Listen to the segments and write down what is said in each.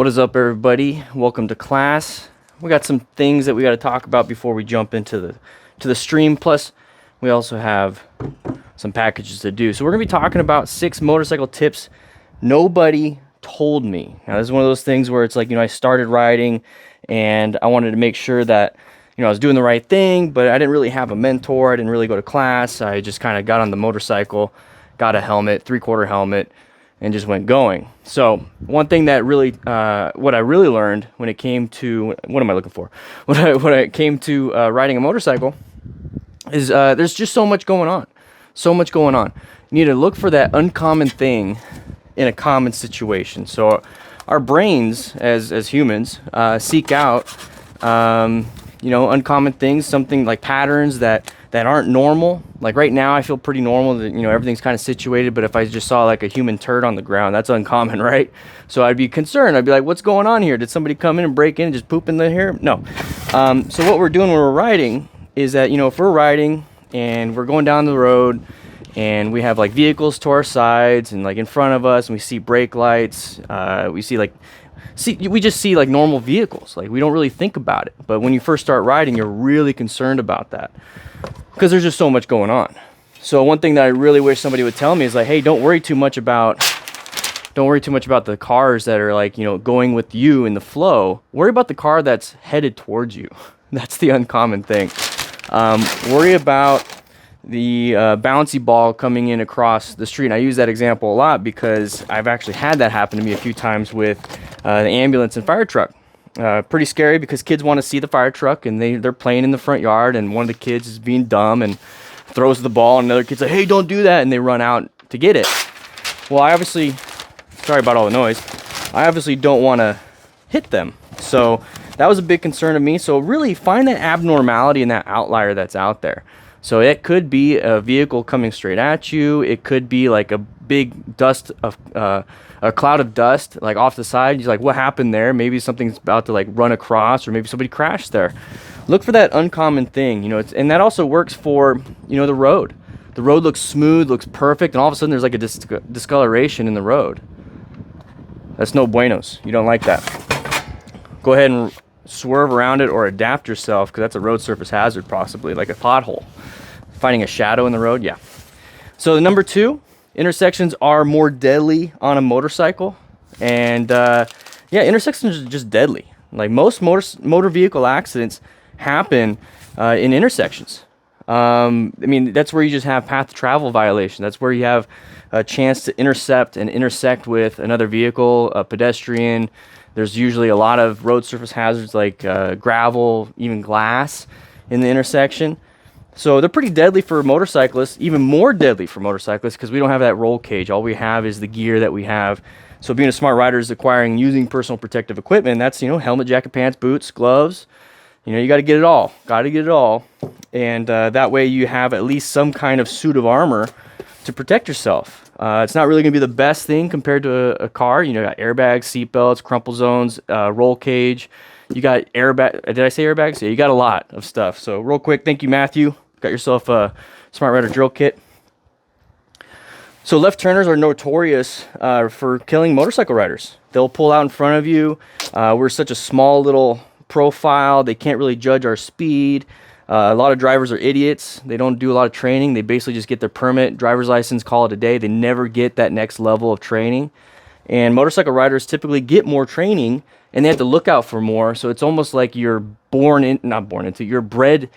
What is up, everybody? Welcome to class. We got some things that we got to talk about before we jump into the stream. Plus, we also have some packages to do. So we're gonna be talking about 6 motorcycle tips nobody told me. Now, this is one of those things where it's like, I started riding and I wanted to make sure that I was doing the right thing, but I didn't really have a mentor. I didn't really go to class. I just kind of got on the motorcycle, got a helmet, 3/4 helmet, and just went going. So one thing that really, what I really learned when it came to, what am I looking for? When it came to riding a motorcycle is there's just so much going on. So much going on. You need to look for that uncommon thing in a common situation. So our brains as humans seek out, uncommon things, something like patterns that aren't normal. Like right now I feel pretty normal that, everything's kind of situated, but if I just saw like a human turd on the ground, that's uncommon, right? So I'd be concerned. I'd be like, what's going on here? Did somebody come in and break in and just poop in the hair? No. So what we're doing when we're riding is that, if we're riding and we're going down the road and we have like vehicles to our sides and like in front of us and we see brake lights, we just see like normal vehicles. Like we don't really think about it. But when you first start riding, you're really concerned about that because there's just so much going on. So one thing that I really wish somebody would tell me is like, hey, don't worry too much about the cars that are like, going with you in the flow. Worry about the car that's headed towards you. That's the uncommon thing. Worry about the bouncy ball coming in across the street. And I use that example a lot because I've actually had that happen to me a few times with the ambulance and fire truck. Pretty scary because kids want to see the fire truck and they're playing in the front yard and one of the kids is being dumb and throws the ball and another kid's like, hey, don't do that, and they run out to get it. Well, I obviously, sorry about all the noise, I obviously don't want to hit them. So that was a big concern of me. So really find that abnormality and that outlier that's out there. So it could be a vehicle coming straight at you. It could be like a big a cloud of dust like off the side. You're like, what happened there? Maybe something's about to like run across, or maybe somebody crashed there. Look for that uncommon thing, and that also works for, the road. The road looks smooth, looks perfect, and all of a sudden there's like a discoloration in the road. That's no buenos. You don't like that. Go ahead and swerve around it or adapt yourself, because that's a road surface hazard, possibly like a pothole. Finding a shadow in the road, yeah. So number 2, intersections are more deadly on a motorcycle, and intersections are just deadly. Like most motor vehicle accidents happen in intersections. That's where you just have path to travel violation. That's where you have a chance to intercept and intersect with another vehicle, a pedestrian. There's usually a lot of road surface hazards like gravel, even glass in the intersection. So they're pretty deadly for motorcyclists, even more deadly for motorcyclists because we don't have that roll cage. All we have is the gear that we have. So being a smart rider is acquiring and using personal protective equipment. That's, helmet, jacket, pants, boots, gloves. You got to get it all. And that way you have at least some kind of suit of armor to protect yourself. It's not really going to be the best thing compared to a car. You got airbags, seat belts, crumple zones, roll cage. You got airbag. Did I say airbags? Yeah, you got a lot of stuff. So real quick, thank you, Matthew. Got yourself a Smart Rider drill kit. So left turners are notorious for killing motorcycle riders. They'll pull out in front of you. We're such a small little profile. They can't really judge our speed. A lot of drivers are idiots. They don't do a lot of training. They basically just get their permit, driver's license, call it a day. They never get that next level of training. And motorcycle riders typically get more training and they have to look out for more. So it's almost like you're you're bred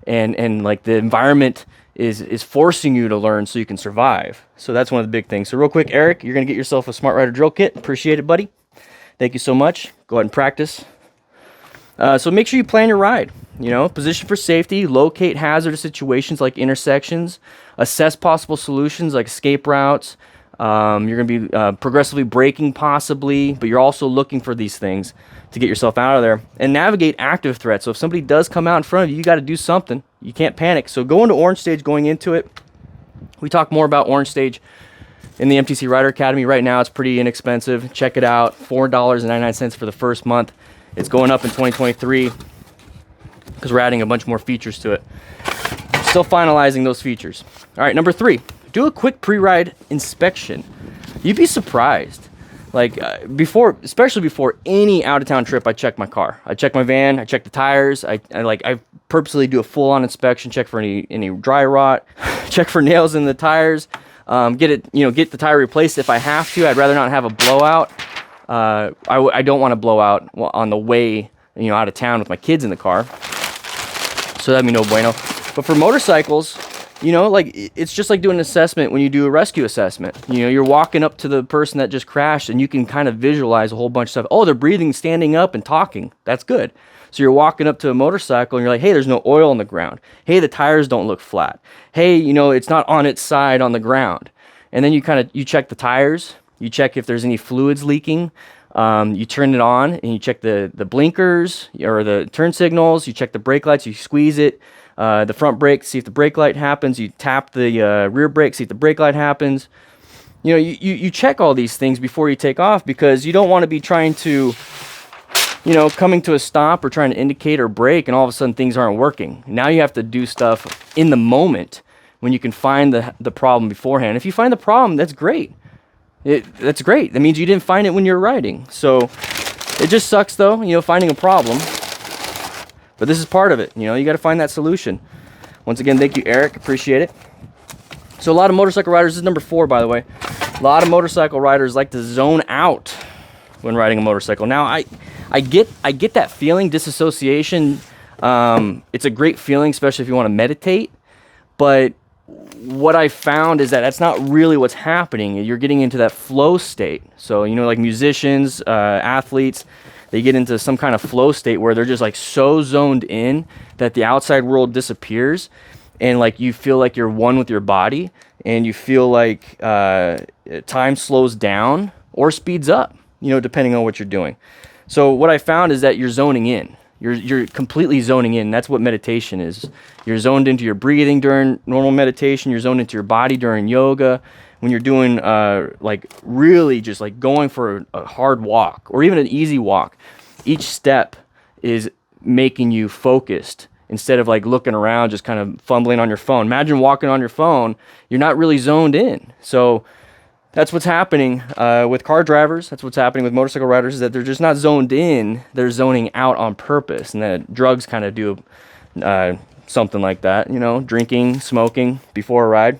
and like the environment is forcing you to learn so you can survive. So that's one of the big things. So real quick, Eric, you're going to get yourself a Smart Rider drill kit. Appreciate it, buddy. Thank you so much. Go ahead and practice. So make sure you plan your ride. Position for safety, locate hazardous situations like intersections, assess possible solutions like escape routes. You're going to be progressively braking possibly, but you're also looking for these things to get yourself out of there. And navigate active threats. So if somebody does come out in front of you, you got to do something. You can't panic. So go into Orange Stage going into it. We talk more about Orange Stage in the MTC Rider Academy. Right now it's pretty inexpensive. Check it out. $4.99 for the first month. It's going up in 2023 because we're adding a bunch more features to it. Still finalizing those features. All right, number 3, do a quick pre-ride inspection. You'd be surprised. Like especially before any out-of-town trip, I check my car. I check my van. I check the tires. I purposely do a full-on inspection, check for any dry rot, check for nails in the tires. Get the tire replaced if I have to. I'd rather not have a blowout. I don't want to blow out on the way, out of town with my kids in the car. So that'd be no bueno. But for motorcycles, it's just like doing an assessment when you do a rescue assessment. You're walking up to the person that just crashed and you can kind of visualize a whole bunch of stuff. Oh, they're breathing, standing up, and talking. That's good. So you're walking up to a motorcycle and you're like, hey, there's no oil on the ground. Hey, the tires don't look flat. Hey, it's not on its side on the ground. And then you check the tires. You check if there's any fluids leaking. You turn it on and you check the blinkers or the turn signals. You check the brake lights. You squeeze it. The front brake, see if the brake light happens. You tap the rear brake, see if the brake light happens. You check all these things before you take off, because you don't want to be trying to, coming to a stop or trying to indicate or brake, and all of a sudden things aren't working. Now you have to do stuff in the moment when you can find the problem beforehand. If you find the problem, that's great. That's great. That means you didn't find it when you were riding. So it just sucks though, finding a problem. But this is part of it. You got to find that solution. Once again, thank you, Eric. Appreciate it. So a lot of motorcycle riders, this is number 4, by the way. A lot of motorcycle riders like to zone out when riding a motorcycle. Now, I get that feeling, disassociation. It's a great feeling, especially if you want to meditate. But what I found is that that's not really what's happening. You're getting into that flow state. So, like musicians, athletes, they get into some kind of flow state where they're just like so zoned in that the outside world disappears, and like you feel like you're one with your body, and you feel like time slows down or speeds up, depending on what you're doing. So what I found is that you're zoning in. You're completely zoning in. That's what meditation is. You're zoned into your breathing during normal meditation. You're zoned into your body during yoga. When you're doing really just like going for a hard walk or even an easy walk, each step is making you focused instead of like looking around, just kind of fumbling on your phone. Imagine walking on your phone. You're not really zoned in. So that's what's happening with car drivers. That's what's happening with motorcycle riders, is that they're just not zoned in. They're zoning out on purpose. And then drugs kind of do something like that, drinking, smoking before a ride.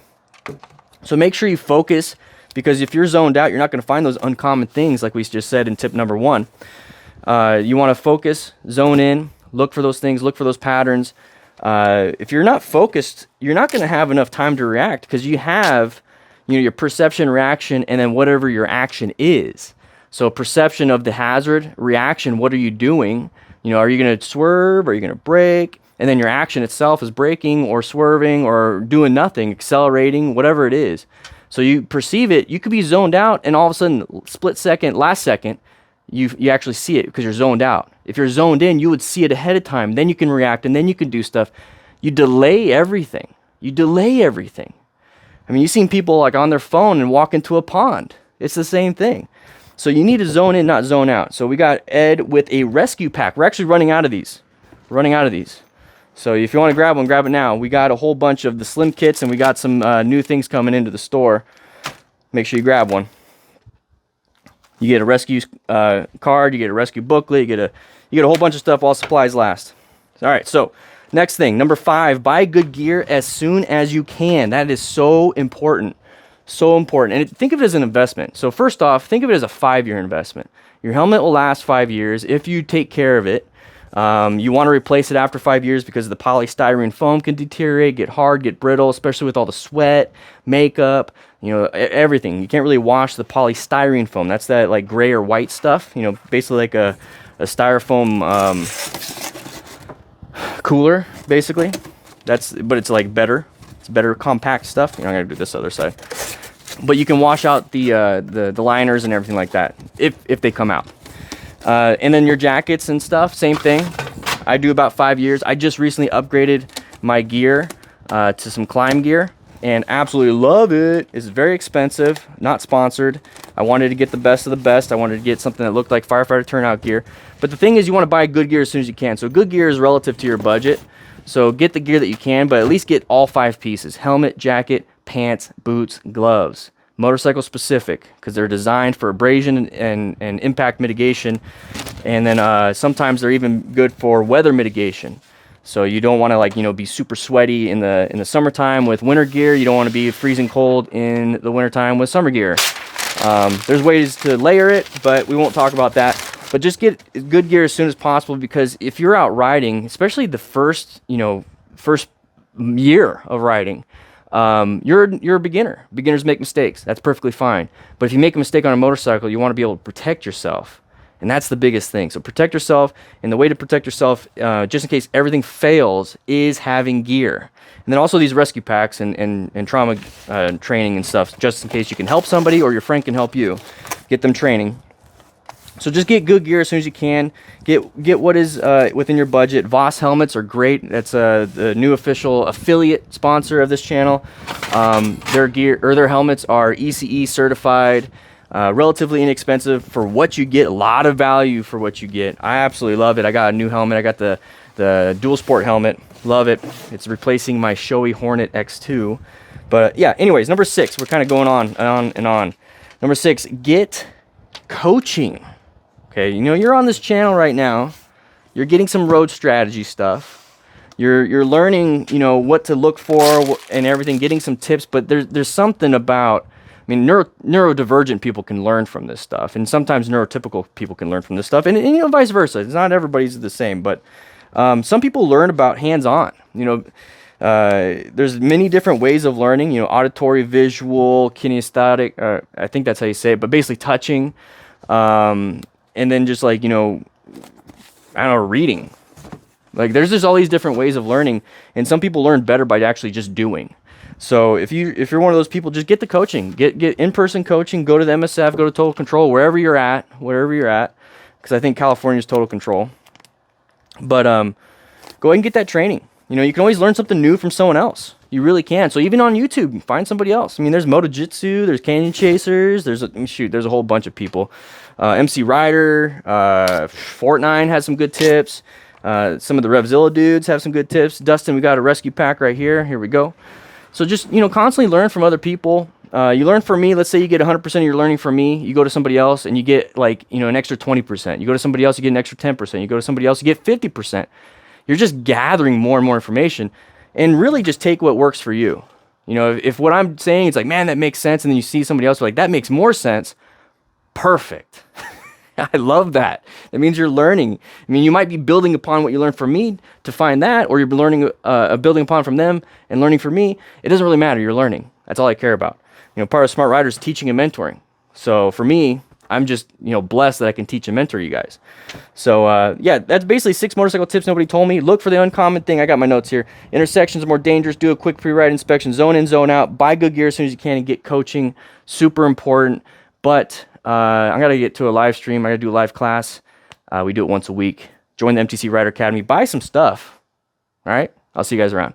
So make sure you focus, because if you're zoned out, you're not going to find those uncommon things like we just said in tip number 1. You want to focus, zone in, look for those things, look for those patterns. If you're not focused, you're not going to have enough time to react, because you have your perception, reaction, and then whatever your action is. So perception of the hazard, reaction, what are you doing? Are you going to swerve? Are you going to brake? And then your action itself is braking or swerving or doing nothing, accelerating, whatever it is. So you perceive it, you could be zoned out, and all of a sudden, split second, last second, you actually see it because you're zoned out. If you're zoned in, you would see it ahead of time. Then you can react, and then you can do stuff. You delay everything. I mean, you've seen people like on their phone and walk into a pond. It's the same thing. So you need to zone in, not zone out. So we got Ed with a rescue pack. We're actually running out of these. So if you want to grab one, grab it now. We got a whole bunch of the slim kits, and we got some new things coming into the store. Make sure you grab one. You get a rescue card, you get a rescue booklet, you get a whole bunch of stuff while supplies last. All right, so next thing, number 5, buy good gear as soon as you can. That is so important. So important. And think of it as an investment. So first off, think of it as a 5-year investment. Your helmet will last 5 years if you take care of it. You want to replace it after 5 years because the polystyrene foam can deteriorate, get hard, get brittle, especially with all the sweat, makeup, everything. You can't really wash the polystyrene foam. That's that like gray or white stuff, basically like a styrofoam cooler, basically. But it's like better. It's better compact stuff. I'm gonna do this other side. But you can wash out the liners and everything like that if they come out. And then your jackets and stuff, same thing. I do about 5 years. I just recently upgraded my gear to some climb gear and absolutely love it. It's very expensive, not sponsored. I wanted to get the best of the best. I wanted to get something that looked like firefighter turnout gear. But the thing is, you want to buy good gear as soon as you can. So good gear is relative to your budget. So get the gear that you can, but at least get all 5 pieces: helmet, jacket, pants, boots, gloves. motorcycle specific, because they're designed for abrasion and impact mitigation. And then sometimes they're even good for weather mitigation. So you don't want to, like, be super sweaty in the summertime with winter gear. You don't want to be freezing cold in the wintertime with summer gear. There's ways to layer it, but we won't talk about that. But just get good gear as soon as possible, because if you're out riding, especially the first year of riding, you're a beginner. Beginners make mistakes. That's perfectly fine. But if you make a mistake on a motorcycle, you want to be able to protect yourself. And that's the biggest thing. So protect yourself, and the way to protect yourself, just in case everything fails, is having gear. And then also these rescue packs and trauma training and stuff, just in case you can help somebody or your friend can help you. Get them training. So just get good gear as soon as you can. Get what is within your budget. Voss helmets are great. That's the new official affiliate sponsor of this channel. Their helmets are ECE certified. Relatively inexpensive for what you get. A lot of value for what you get. I absolutely love it. I got a new helmet. I got the dual sport helmet. Love it. It's replacing my Shoei Hornet X2. But yeah, anyways, number 6. We're kind of going on and on. Number 6, get coaching. Okay, you're on this channel right now. You're getting some road strategy stuff. You're learning, what to look for and everything, getting some tips. But there's something about, neurodivergent people can learn from this stuff, and sometimes neurotypical people can learn from this stuff, and vice versa. It's not everybody's the same, but some people learn about hands-on. There's many different ways of learning. Auditory, visual, kinesthetic. I think that's how you say it, but basically touching. And then just like, reading. Like there's just all these different ways of learning, and some people learn better by actually just doing. So if you're one of those people, just get the coaching, get in-person coaching, go to the MSF, go to Total Control, wherever you're at, because I think California's Total Control. But go ahead and get that training. You can always learn something new from someone else. You really can. So even on YouTube, find somebody else. There's Motojitsu, there's Canyon Chasers, there's a whole bunch of people. MC Rider, Fortnite has some good tips. Some of the Revzilla dudes have some good tips. Dustin, we got a rescue pack right here. Here we go. So just, constantly learn from other people. You learn from me. Let's say you get 100% of your learning from me. You go to somebody else and you get an extra 20%. You go to somebody else, you get an extra 10%. You go to somebody else, you get 50%. You're just gathering more and more information, and really just take what works for you. If what I'm saying is like, man, that makes sense, and then you see somebody else like, that makes more sense. Perfect. I love that. That means you're learning. You might be building upon what you learned from me to find that, or you're learning, building upon from them and learning from me. It doesn't really matter. You're learning. That's all I care about. Part of Smart Rider is teaching and mentoring. So for me, I'm just, blessed that I can teach and mentor you guys. So, yeah, that's basically 6 motorcycle tips nobody told me. Look for the uncommon thing. I got my notes here. Intersections are more dangerous. Do a quick pre-ride inspection. Zone in, zone out. Buy good gear as soon as you can and get coaching. Super important. But I'm going to get to a live stream. I got to do a live class. We do it once a week. Join the MTC Rider Academy. Buy some stuff. All right? I'll see you guys around.